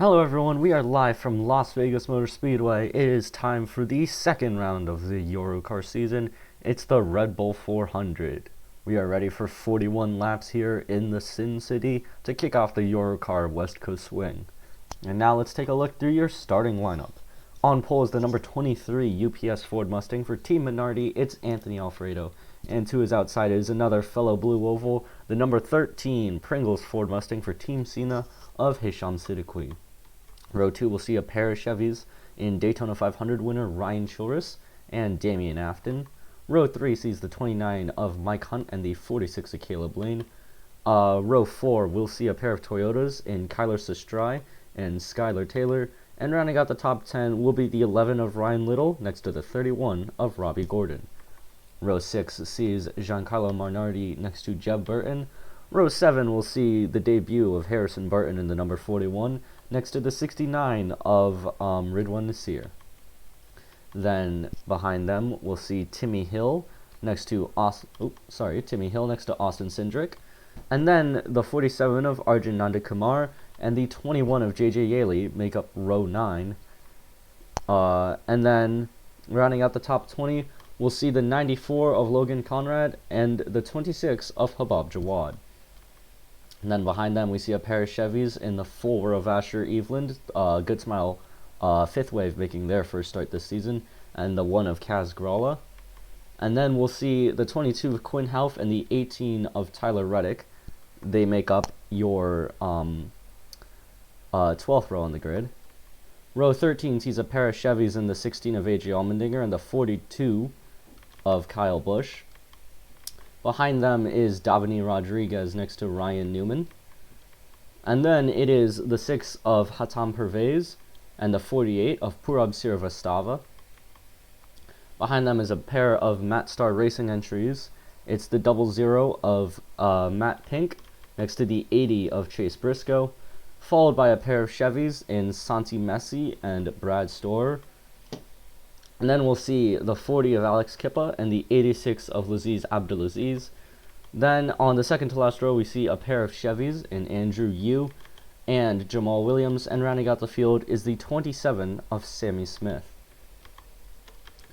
Hello everyone, we are live from Las Vegas Motor Speedway. It is time for the second round of the YoruCAR season. It's the Red Bull 400. We are ready for 41 laps here in the Sin City to kick off the YoruCAR West Coast swing. And now let's take a look through your starting lineup. On pole is the number 23 UPS Ford Mustang for Team Minardi, it's Anthony Alfredo. And to his outside is another fellow Blue Oval, the number 13 Pringles Ford Mustang for Team Cena of Hisham Siddiqui. Row 2 will see a pair of Chevys in Daytona 500 winner Ryan Chilris and Damian Afton. Row 3 sees the 29 of Mike Hunt and the 46 of Caleb Lane. Row 4 will see a pair of Toyotas in Kyler Sestrai and Skylar Taylor. And rounding out the top 10 will be the 11 of Ryan Little next to the 31 of Robbie Gordon. Row 6 sees Giancarlo Marnardi next to Jeb Burton. Row 7 will see the debut of Harrison Burton in the number 41 next to the 69 of Ridwan Nasir. Then behind them we'll see Timmy Hill next to Austin Cindric. And then the 47 of Arjun Nandakumar and the 21 of JJ Yaley make up row 9. And then rounding out the top 20, we'll see the 94 of Logan Conrad and the 26 of Habab Jawad. And then behind them we see a pair of Chevys in the 4 of Asher Eveland, Good Smile, Fifth Wave making their first start this season, and the 1 of Kaz Gralla. And then we'll see the 22 of Quinn Houff and the 18 of Tyler Reddick. They make up your 12th row on the grid. Row 13 sees a pair of Chevys in the 16 of A.J. Allmendinger and the 42 of Kyle Busch. Behind them is Davini Rodriguez next to Ryan Newman. And then it is the 6 of Hatam Pervez and the 48 of Purab Sirvastava. Behind them is a pair of Matt Star Racing entries. It's the 00 of Matt Pink next to the 80 of Chase Briscoe, followed by a pair of Chevys in Santi Messi and Brad Storer. And then we'll see the 40 of Alex Kippa and the 86 of Laziz Abdulaziz. Then on the second to last row, we see a pair of Chevys in Andrew Yu and Jamal Williams. And rounding out the field is the 27 of Sammy Smith.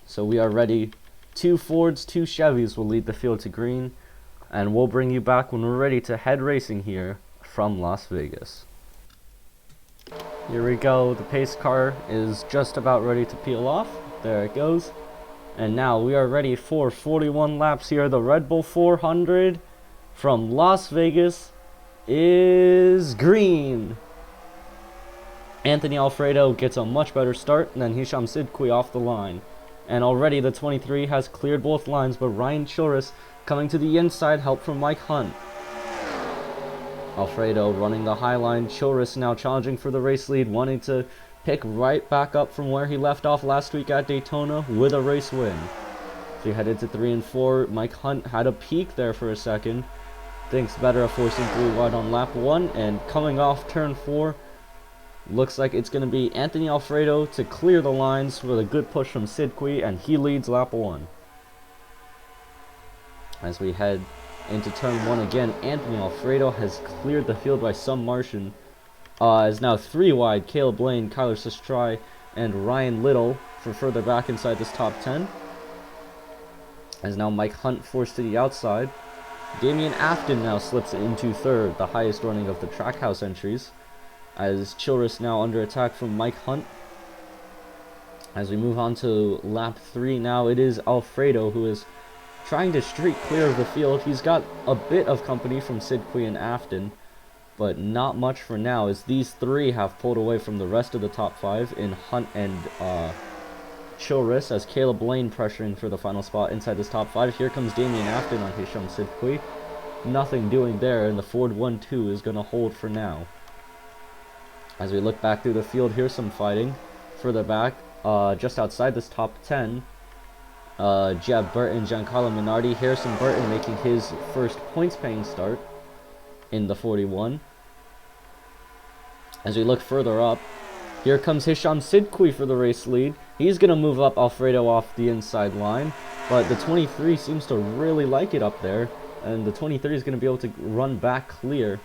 So we are ready. 2 Fords, 2 Chevys will lead the field to green. And we'll bring you back when we're ready to head racing here from Las Vegas. Here we go. The pace car is just about ready to peel off. There it goes. And now we are ready for 41 laps here. The Red Bull 400 from Las Vegas is green. Anthony Alfredo gets a much better start than Hisham Siddiqui off the line. And already the 23 has cleared both lines, but Ryan Chilris coming to the inside, help from Mike Hunt. Alfredo running the high line. Chilris now challenging for the race lead, wanting to pick right back up from where he left off last week at Daytona with a race win. So he headed to 3 and 4. Mike Hunt had a peak there for a second. Thinks better of forcing 3 wide on lap 1, and coming off turn 4, looks like it's going to be Anthony Alfredo to clear the lines with a good push from Siddiqui, and he leads lap 1. As we head into turn 1 again, Anthony Alfredo has cleared the field by some margin. Is now 3 wide, Caleb Lane, Kyler Sestrai, and Ryan Little for further back inside this top 10. As now Mike Hunt forced to the outside. Damian Afton now slips into 3rd, the highest running of the Trackhouse entries. As Chilris now under attack from Mike Hunt. As we move on to lap 3 now, it is Alfredo who is trying to streak clear of the field. He's got a bit of company from Siddiqui and Afton, but not much for now, as these 3 have pulled away from the rest of the top 5 in Hunt and Chilris, as Caleb Lane pressuring for the final spot inside this top 5. Here comes Damian Afton on Hisham Siddiqui. Nothing doing there, and the Ford 1-2 is going to hold for now. As we look back through the field, here's some fighting. Further back, just outside this top 10, Jeb Burton, Giancarlo Minardi, Harrison Burton making his first points-paying start in the 41. As we look further up, here comes Hisham Siddiqui for the race lead. He's going to move up Alfredo off the inside line, but the 23 seems to really like it up there, and the 23 is going to be able to run back clear.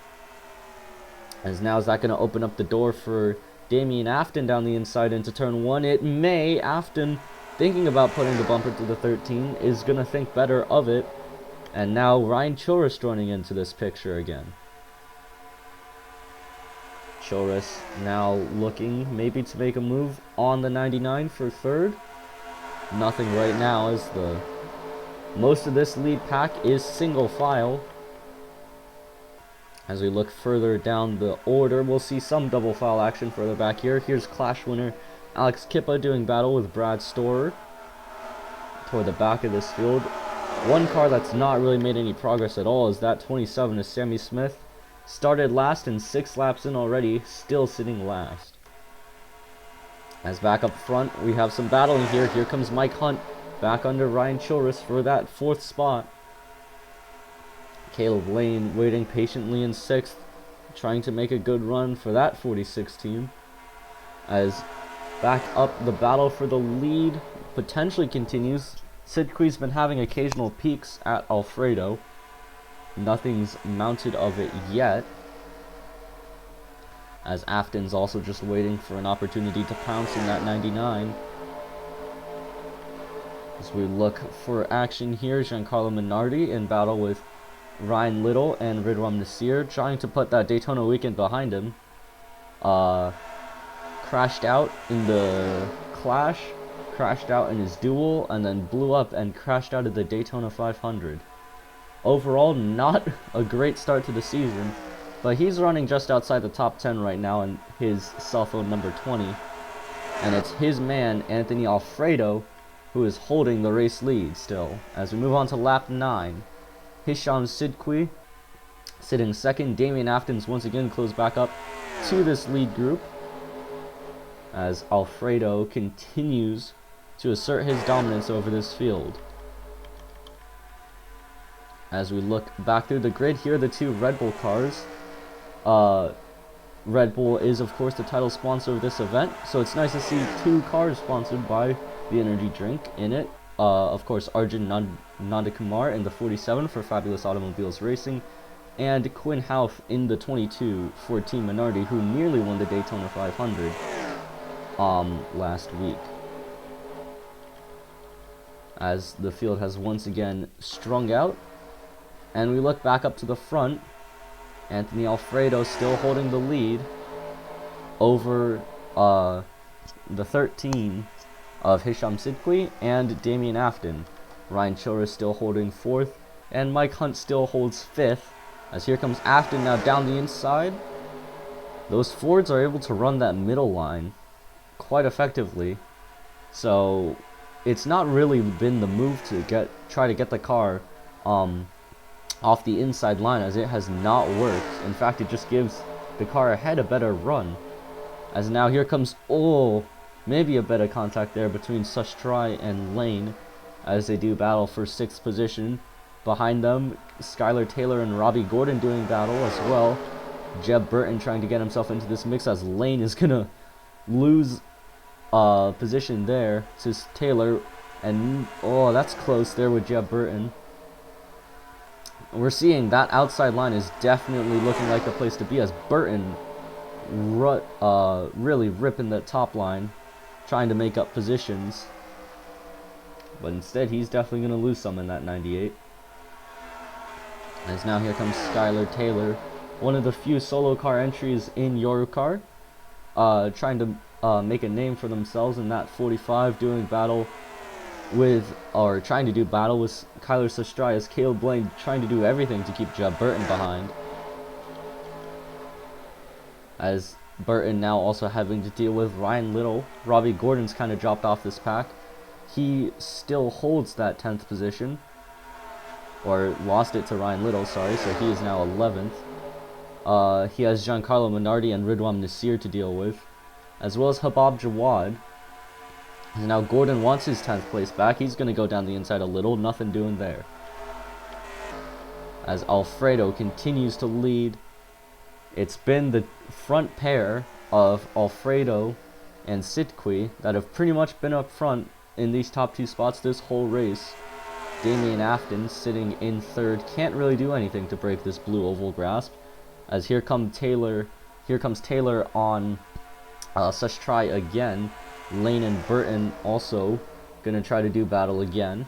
As now is that going to open up the door for Damien Afton down the inside into turn 1. It may. Afton, thinking about putting the bumper to the 13, is going to think better of it. And now Ryan Chilrus joining into this picture again. Chilrus now looking maybe to make a move on the 99 for third. Nothing right now, as most of this lead pack is single file. As we look further down the order, we'll see some double file action further back here. Here's Clash winner Alex Kippa doing battle with Brad Storer toward the back of this field. One car that's not really made any progress at all is that 27 is Sammy Smith. Started last and 6 laps in already, still sitting last. As back up front, we have some battling here. Here comes Mike Hunt back under Ryan Chilrus for that 4th spot. Caleb Lane waiting patiently in 6th, trying to make a good run for that 46 team. As back up, the battle for the lead potentially continues. Sidqui's been having occasional peaks at Alfredo. Nothing's mounted of it yet. As Afton's also just waiting for an opportunity to pounce in that 99. As we look for action here, Giancarlo Minardi in battle with Ryan Little and Ridwan Nasir, trying to put that Daytona weekend behind him. Crashed out in the Clash, crashed out in his duel, and then blew up and crashed out of the Daytona 500. Overall, not a great start to the season, but he's running just outside the top 10 right now in his cell phone number 20. And it's his man, Anthony Alfredo, who is holding the race lead still. As we move on to lap 9. Hisham Sidqui sitting second. Damien Afton's once again close back up to this lead group as Alfredo continues to assert his dominance over this field. As we look back through the grid, here are the 2 Red Bull cars. Red Bull is of course the title sponsor of this event, so it's nice to see 2 cars sponsored by the energy drink in it. Of course, Arjun Nandakumar in the 47 for Fabulous Automobiles Racing, and Quinn Houff in the 22 for Team Minardi, who nearly won the Daytona 500 last week. As the field has once again strung out, and we look back up to the front, Anthony Alfredo still holding the lead over the 13 of Hisham Sidqui and Damien Afton. Ryan Chilrus still holding 4th, and Mike Hunt still holds 5th. As here comes Afton now down the inside. Those Fords are able to run that middle line quite effectively, so it's not really been the move to try to get the car off the inside line, as it has not worked. In fact, it just gives the car ahead a better run. As now here comes, maybe a better contact there between Sustry and Lane as they do battle for 6th position. Behind them, Skylar Taylor and Robbie Gordon doing battle as well. Jeb Burton trying to get himself into this mix, as Lane is going to lose position there to Taylor. And, that's close there with Jeb Burton. We're seeing that outside line is definitely looking like the place to be, as Burton really ripping that top line, trying to make up positions. But instead, he's definitely going to lose some in that 98. As now here comes Skylar Taylor, one of the few solo car entries in YoruCAR, trying to make a name for themselves in that 45, trying to do battle with Kyler Sustry, as Caleb Blaine trying to do everything to keep Jeb Burton behind. As Burton now also having to deal with Ryan Little. Robbie Gordon's kind of dropped off this pack. He still holds that 10th position, or lost it to Ryan Little, sorry, so he is now 11th. He has Giancarlo Minardi and Ridwan Nasir to deal with, as well as Habab Jawad. And now Gordon wants his 10th place back. He's going to go down the inside a little, nothing doing there. As Alfredo continues to lead, it's been the front pair of Alfredo and Sidqui that have pretty much been up front in these top 2 spots this whole race. Damien Afton sitting in 3rd, can't really do anything to break this blue oval grasp, as here comes Taylor on Let's try again. Lane and Burton also gonna try to do battle again.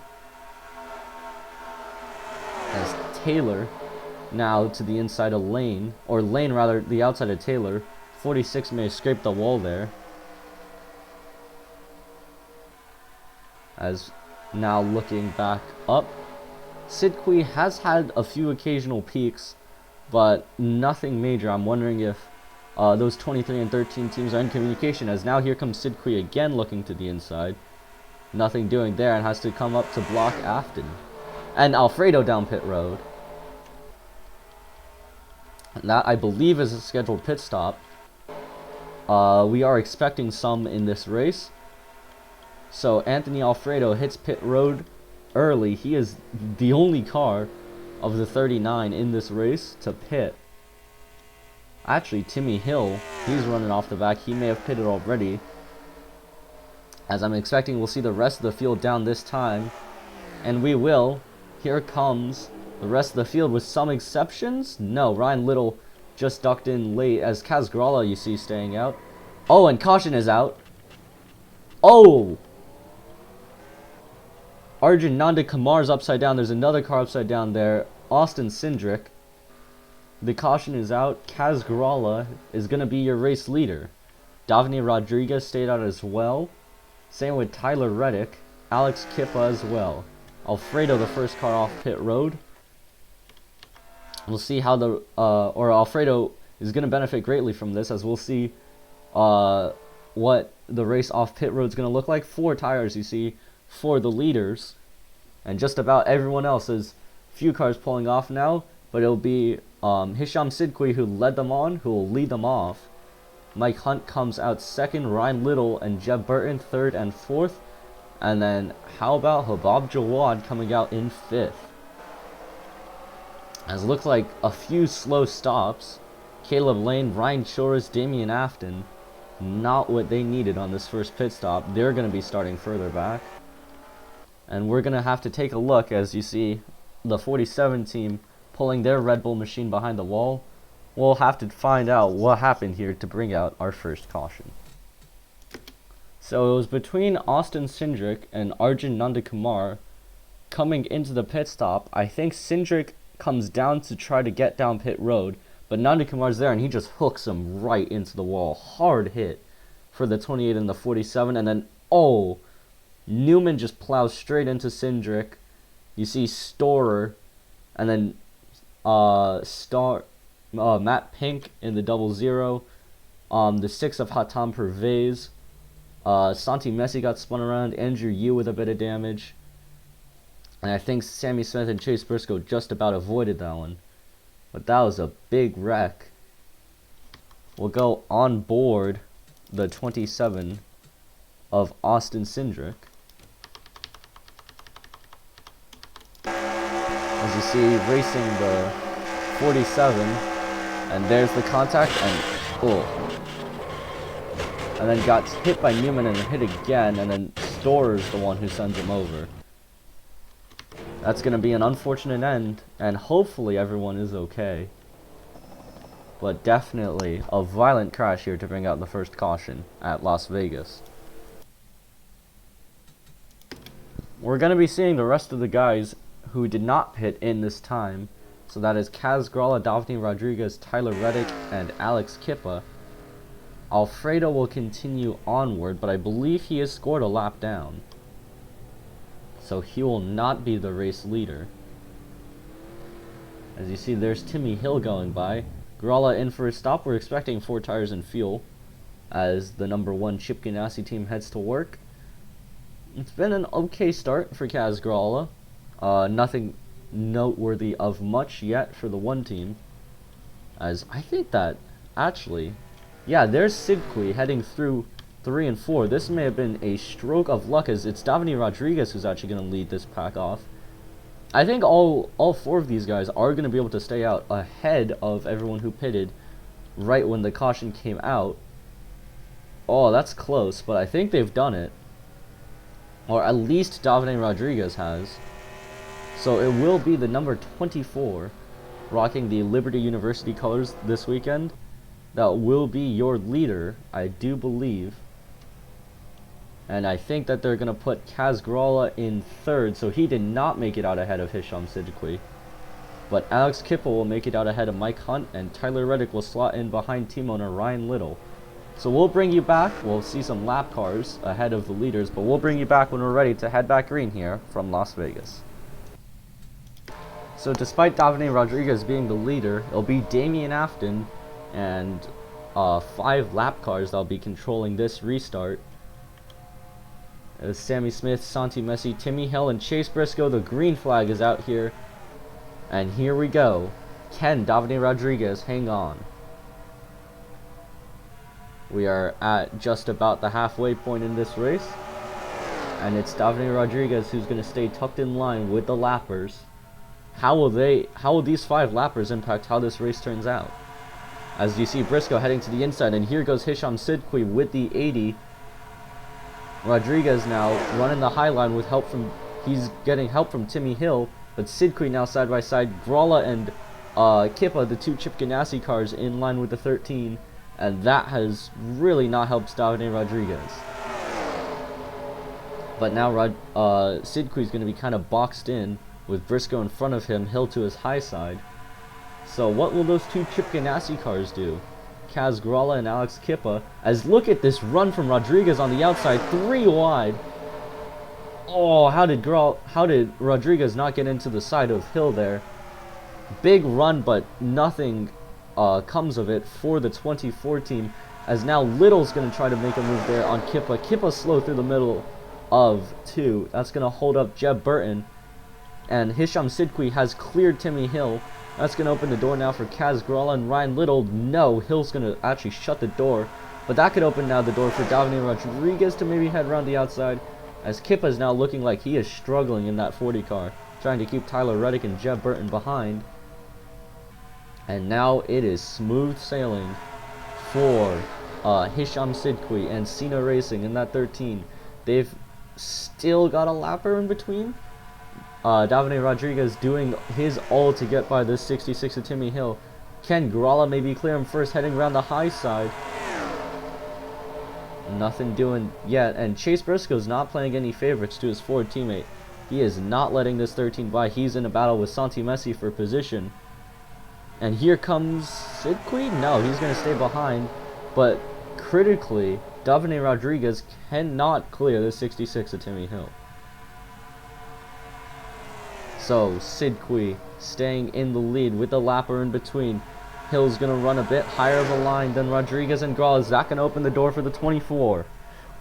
As Taylor now to the inside of Lane, or Lane rather, the outside of Taylor. 46 may scrape the wall there. As now looking back up, Sidqui has had a few occasional peaks, but nothing major. I'm wondering if those 23 and 13 teams are in communication, as now here comes Sidqui again looking to the inside. Nothing doing there, and has to come up to block Afton. And Alfredo down pit road. And that, I believe, is a scheduled pit stop. We are expecting some in this race. So Anthony Alfredo hits pit road early. He is the only car of the 39 in this race to pit. Actually, Timmy Hill, he's running off the back. He may have pitted already. As I'm expecting, we'll see the rest of the field down this time. And we will. Here comes the rest of the field with some exceptions. No, Ryan Little just ducked in late, as Kaz Gralla, you see, staying out. Oh, and caution is out. Oh! Arjun Nanda Kamar's upside down. There's another car upside down there. Austin Cindric. The caution is out. Kaz Gralla is going to be your race leader. Davini Rodriguez stayed out as well. Same with Tyler Reddick. Alex Kippa as well. Alfredo, the first car off pit road. We'll see how the Alfredo is going to benefit greatly from this, as we'll see what the race off pit road is going to look like. 4 tires, you see, for the leaders, and just about everyone else. Is few cars pulling off now, but it'll be Hisham Sidqui who led them on, who will lead them off. Mike Hunt comes out second, Ryan Little and Jeb Burton third and fourth. And then, how about Habab Jawad coming out in 5th? As it looks like a few slow stops. Caleb Lane, Ryan Chores, Damian Afton. Not what they needed on this first pit stop. They're going to be starting further back. And we're going to have to take a look, as you see the 47 team pulling their Red Bull machine behind the wall. We'll have to find out what happened here to bring out our first caution. So it was between Austin Cindric and Arjun Nandakumar coming into the pit stop. I think Cindric comes down to try to get down pit road, but Nandakumar's there and he just hooks him right into the wall. Hard hit for the 28 and the 47, and then, oh, Newman just plows straight into Cindric. You see Storer, and then Matt Pink in the 00. The 6 of Hatam Pervez. Santi Messi got spun around. Andrew Yu with a bit of damage. And I think Sammy Smith and Chase Briscoe just about avoided that one. But that was a big wreck. We'll go on board the 27 of Austin Cindric. As you see, racing the 47. And there's the contact. And oh. And then got hit by Newman and hit again, and then Storer's the one who sends him over. That's going to be an unfortunate end, and hopefully everyone is okay. But definitely a violent crash here to bring out the first caution at Las Vegas. We're going to be seeing the rest of the guys who did not pit in this time. So that is Kaz Gralla, Davini Rodriguez, Tyler Reddick, and Alex Kippa. Alfredo will continue onward, but I believe he has scored a lap down. So he will not be the race leader. As you see, there's Timmy Hill going by. Gralla in for a stop. We're expecting 4 tires and fuel as the number 1 Chip Ganassi team heads to work. It's been an okay start for Kaz Gralla. Nothing noteworthy of much yet for the 1 team. As I think that, actually... yeah, there's Sidqui heading through 3 and 4. This may have been a stroke of luck, as it's Davini Rodriguez who's actually going to lead this pack off. I think all 4 of these guys are going to be able to stay out ahead of everyone who pitted right when the caution came out. Oh, that's close, but I think they've done it. Or at least Davini Rodriguez has. So it will be the number 24 rocking the Liberty University colors this weekend. that will be your leader, I do believe. And I think that they're going to put Kaz Gralla in third, so he did not make it out ahead of Hisham Siddiqui. But Alex Kippa will make it out ahead of Mike Hunt, and Tyler Reddick will slot in behind team owner Ryan Little. So we'll bring you back. We'll see some lap cars ahead of the leaders, but we'll bring you back when we're ready to head back green here from Las Vegas. So despite Davide Rodriguez being the leader, it'll be Damian Afton and 5 lap cars that'll be controlling this restart. Sammy Smith, Santi Messi, Timmy Hill, and Chase Briscoe. The green flag is out here. And here we go. Can Davide Rodriguez hang on? We are at just about the halfway point in this race. And it's Davide Rodriguez who's going to stay tucked in line with the lappers. How will these 5 lappers impact how this race turns out? As you see Briscoe heading to the inside, and here goes Hisham Siddiqui with the 80. Rodriguez now running the high line with help from, he's getting help from Timmy Hill, but Siddiqui now side by side, Gralla and Kippa, the 2 Chip Ganassi cars, in line with the 13, and that has really not helped Davide Rodriguez. But now Siddiqui is going to be kind of boxed in with Briscoe in front of him, Hill to his high side. So what will those 2 Chip Ganassi cars do? Kaz Gralla and Alex Kippa, as look at this run from Rodriguez on the outside, 3 wide. Oh, how did Rodriguez not get into the side of Hill there? Big run, but nothing comes of it for the 24 team, as now Little's going to try to make a move there on Kippa. Kippa slow through the middle of 2. That's going to hold up Jeb Burton, and Hisham Siddiqui has cleared Timmy Hill. That's going to open the door now for Kaz Gralla and Ryan Little. No, Hill's going to actually shut the door. But that could open now the door for Davide Rodriguez to maybe head around the outside. As Kippa is now looking like he is struggling in that 40 car. Trying to keep Tyler Reddick and Jeb Burton behind. And now it is smooth sailing for Hisham Siddiqui and Cena Racing in that 13. They've still got a lapper in between. Davide Rodriguez doing his all to get by this 66 of Timmy Hill. Can Gralla maybe clear him first, heading around the high side? Nothing doing yet, and Chase Briscoe's not playing any favorites to his Ford teammate. He is not letting this 13 by. He's in a battle with Santi Messi for position. And here comes Siddiqui? No, he's going to stay behind. But critically, Davide Rodriguez cannot clear the 66 of Timmy Hill. So, Siddiqui staying in the lead with the lapper in between. Hill's going to run a bit higher of a line than Rodriguez and Gralla. Is that going to open the door for the 24?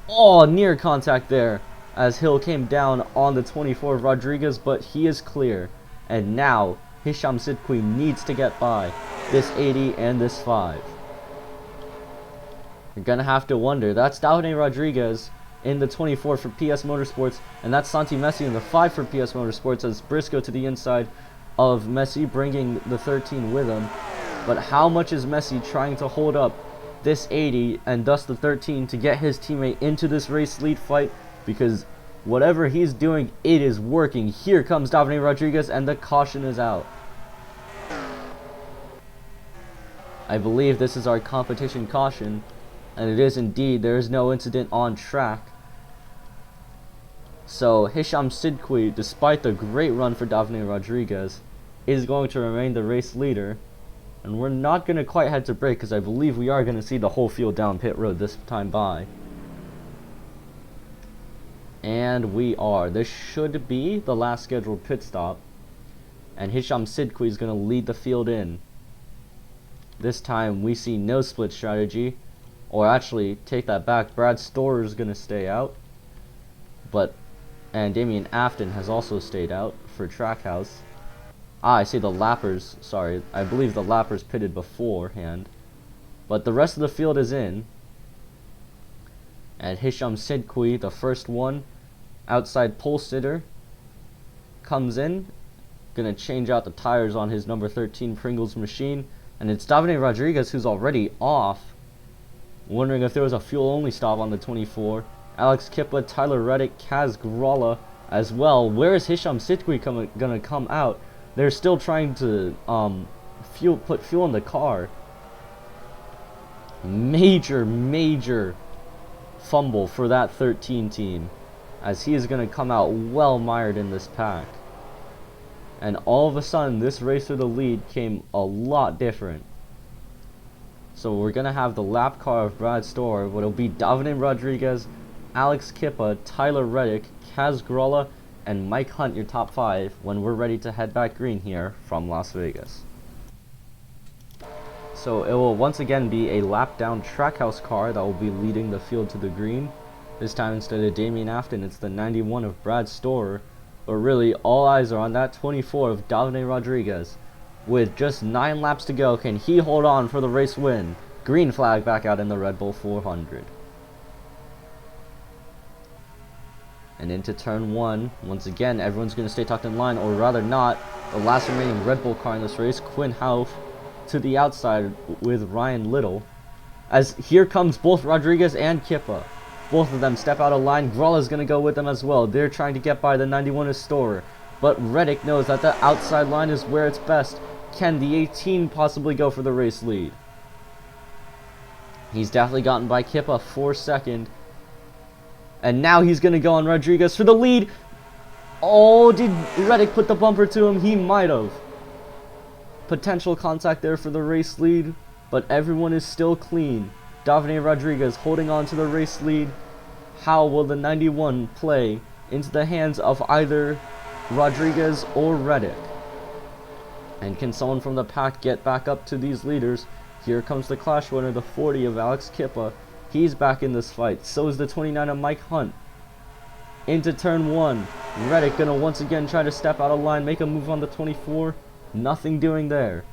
Oh, near contact there as Hill came down on the 24 of Rodriguez, but he is clear. And now, Hisham Siddiqui needs to get by this 80 and this 5. You're going to have to wonder. That's Davide Rodriguez in the 24 for PS Motorsports, and that's Santi Messi in the 5 for PS Motorsports, as Briscoe to the inside of Messi, bringing the 13 with him. But how much is Messi trying to hold up this 80 and thus the 13 to get his teammate into this race lead fight? Because whatever he's doing, it is working. Here comes Davide Rodriguez, and the caution is out. I believe this is our competition caution, and it is indeed. There is no incident on track. So Hisham Siddiqui, despite the great run for Davide Rodriguez, is going to remain the race leader. And we're not going to quite head to break, because I believe we are going to see the whole field down pit road this time by. And we are. This should be the last scheduled pit stop. And Hisham Siddiqui is going to lead the field in. This time we see no split strategy. Or actually, take that back. Brad Storer is going to stay out. And Damian Afton has also stayed out for Trackhouse. I see the lappers. Sorry, I believe the lappers pitted beforehand. But the rest of the field is in. And Hisham Siddiqui, the first one, outside pole sitter, comes in. Gonna change out the tires on his number 13 Pringles machine. And it's Davide Rodriguez who's already off. Wondering if there was a fuel-only stop on the 24. Alex Kippa, Tyler Reddick, Kaz Gralla as well. Where is Hisham Siddiqui gonna come out? They're still trying to put fuel in the car. Major fumble for that 13 team, as he is going to come out well mired in this pack. And all of a sudden, this race for the lead came a lot different. So we're going to have the lap car of Brad Storer, but it'll be Davide Rodriguez, Alex Kippa, Tyler Reddick, Kaz Gralla, and Mike Hunt, your top 5, when we're ready to head back green here from Las Vegas. So it will once again be a lap down Trackhouse car that will be leading the field to the green. This time, instead of Damian Afton, it's the 91 of Brad Storer. But really, all eyes are on that 24 of Davide Rodriguez. With just 9 laps to go, can he hold on for the race win? Green flag back out in the Red Bull 400. And into turn 1, once again, everyone's going to stay tucked in line, or rather not. The last remaining Red Bull car in this race, Quinn Houff, to the outside with Ryan Little. As here comes both Rodriguez and Kippa. Both of them step out of line. Gralla's going to go with them as well. They're trying to get by the 91 of Storer. But Reddick knows that the outside line is where it's best. Can the 18 possibly go for the race lead? He's definitely gotten by Kippa for second. And now he's going to go on Rodriguez for the lead. Oh, did Reddick put the bumper to him? He might have. Potential contact there for the race lead, but everyone is still clean. Davide Rodriguez holding on to the race lead. How will the 91 play into the hands of either Rodriguez or Reddick? And can someone from the pack get back up to these leaders? Here comes the clash winner, the 40 of Alex Kippa. He's back in this fight. So is the 29 of Mike Hunt. Into turn 1. Reddick gonna once again try to step out of line, make a move on the 24. Nothing doing there.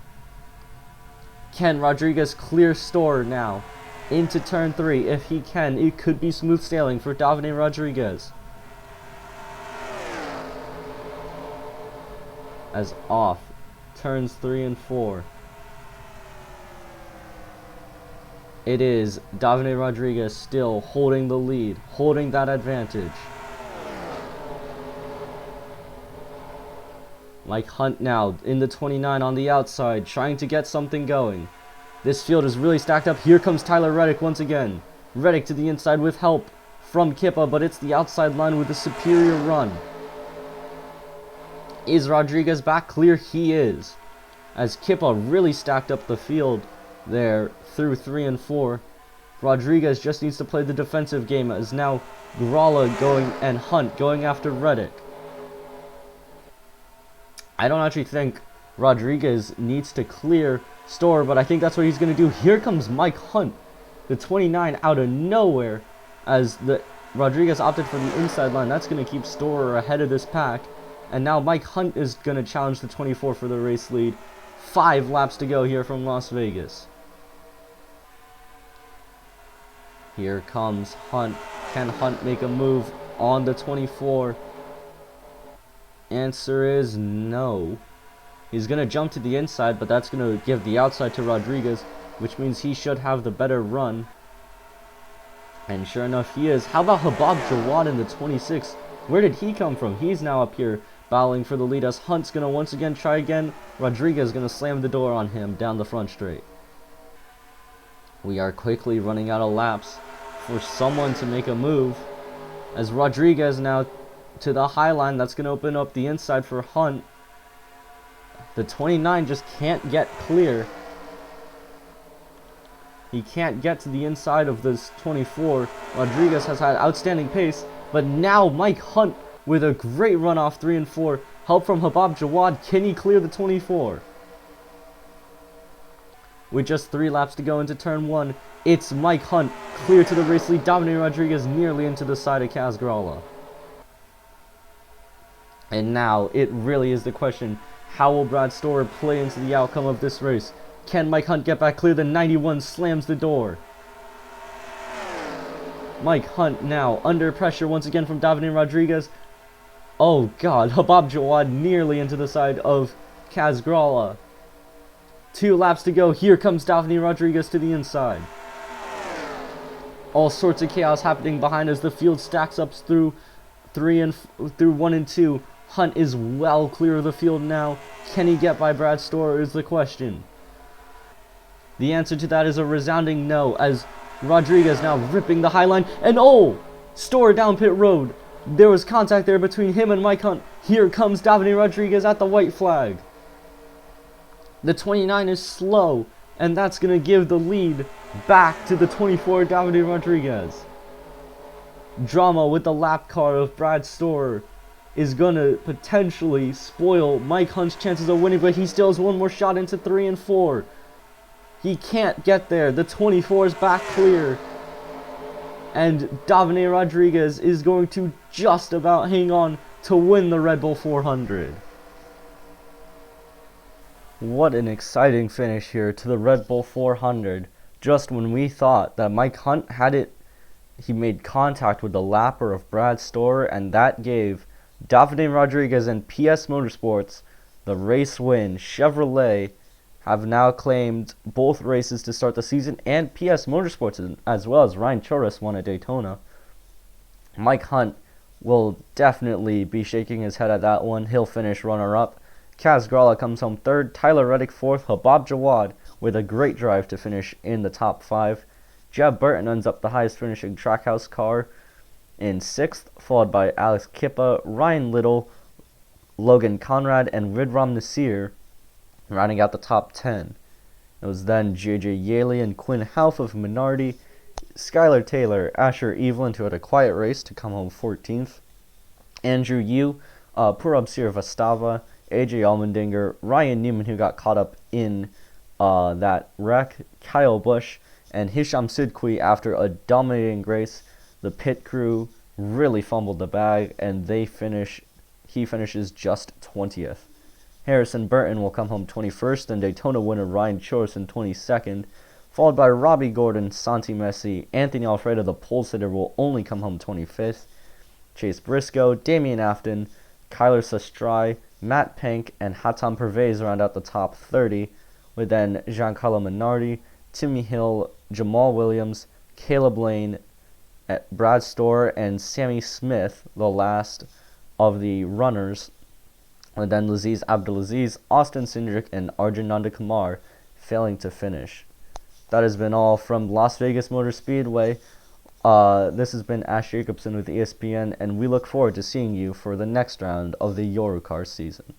Can Rodriguez clear Storer now? Into turn 3. If he can, it could be smooth sailing for Davide Rodriguez. As off turns 3 and 4. It is Davide Rodriguez still holding the lead, holding that advantage. Mike Hunt now in the 29 on the outside, trying to get something going. This field is really stacked up. Here comes Tyler Reddick once again. Reddick to the inside with help from Kippa, but it's the outside line with a superior run. Is Rodriguez back clear? He is. As Kippa really stacked up the field there through 3 and 4. Rodriguez just needs to play the defensive game, as now Gralla going and Hunt going after Reddick. I don't actually think Rodriguez needs to clear Storer, but I think that's what he's going to do. Here comes Mike Hunt, the 29 out of nowhere, as the Rodriguez opted for the inside line. That's going to keep Storer ahead of this pack. And now Mike Hunt is going to challenge the 24 for the race lead. 5 laps to go here from Las Vegas. Here comes Hunt. Can Hunt make a move on the 24? Answer is no. He's going to jump to the inside, but that's going to give the outside to Rodriguez, which means he should have the better run. And sure enough, he is. How about Habab Jawad in the 26? Where did he come from? He's now up here battling for the lead, as Hunt's going to once again try again. Rodriguez going to slam the door on him down the front straight. We are quickly running out of laps for someone to make a move, as Rodriguez now to the high line. That's going to open up the inside for Hunt. The 29 just can't get clear. He can't get to the inside of this 24. Rodriguez has had outstanding pace, but now Mike Hunt with a great run off 3 and 4. Help from Habab Jawad. Can he clear the 24? With just 3 laps to go into turn 1, it's Mike Hunt clear to the race lead. Davide Rodriguez nearly into the side of Kaz Gralla. And now it really is the question: how will Brad Storer play into the outcome of this race? Can Mike Hunt get back clear? The 91 slams the door. Mike Hunt now under pressure once again from Davide Rodriguez. Oh god, Habab Jawad nearly into the side of Kaz Gralla. 2 laps to go. Here comes Davide Rodriguez to the inside. All sorts of chaos happening behind as the field stacks up through 1 and 2. Hunt is well clear of the field now. Can he get by Brad Storer is the question. The answer to that is a resounding no, as Rodriguez now ripping the high line, and oh! Store down pit road. There was contact there between him and Mike Hunt. Here comes Davide Rodriguez at the white flag. The 29 is slow, and that's going to give the lead back to the 24, Davide Rodriguez. Drama with the lap car of Brad Storer is going to potentially spoil Mike Hunt's chances of winning, but he still has one more shot into 3 and 4. He can't get there. The 24 is back clear. And Davide Rodriguez is going to just about hang on to win the Red Bull 400. What an exciting finish here to the Red Bull 400. Just when we thought that Mike Hunt had it, he made contact with the lapper of Brad Storer, and that gave Davide Rodriguez and PS Motorsports the race win. Chevrolet have now claimed both races to start the season, and PS Motorsports as well, as Ryan Choris won at Daytona. Mike Hunt will definitely be shaking his head at that one. He'll finish runner-up. Kaz Grala comes home third, Tyler Reddick fourth, Habab Jawad with a great drive to finish in the top 5. Jeb Burton ends up the highest finishing Trackhouse car in 6th, followed by Alex Kippa, Ryan Little, Logan Conrad, and Ridram Nasir rounding out the top 10. It was then JJ Yaley and Quinn Half of Minardi, Skylar Taylor, Asher Evelyn, who had a quiet race, to come home 14th, Andrew Yu, Purab Sirvastava, AJ Allmendinger, Ryan Newman, who got caught up in that wreck, Kyle Busch, and Hisham Sidqui. After a dominating race, the pit crew really fumbled the bag, and he finishes just 20th. Harrison Burton will come home 21st, and Daytona winner Ryan Choris in 22nd, followed by Robbie Gordon, Santi Messi. Anthony Alfredo, the pole sitter, will only come home 25th. Chase Briscoe, Damian Afton, Kyler Sastrai, Matt Pank, and Hatem Pervez round out the top 30, with then Giancarlo Minardi, Timmy Hill, Jamal Williams, Caleb Lane, Brad Storer, and Sammy Smith, the last of the runners, and then Laziz Abdulaziz, Austin Cindric, and Arjun Nandakumar failing to finish. That has been all from Las Vegas Motor Speedway. This has been Ash Jacobson with ESPN, and we look forward to seeing you for the next round of the YoruCAR season.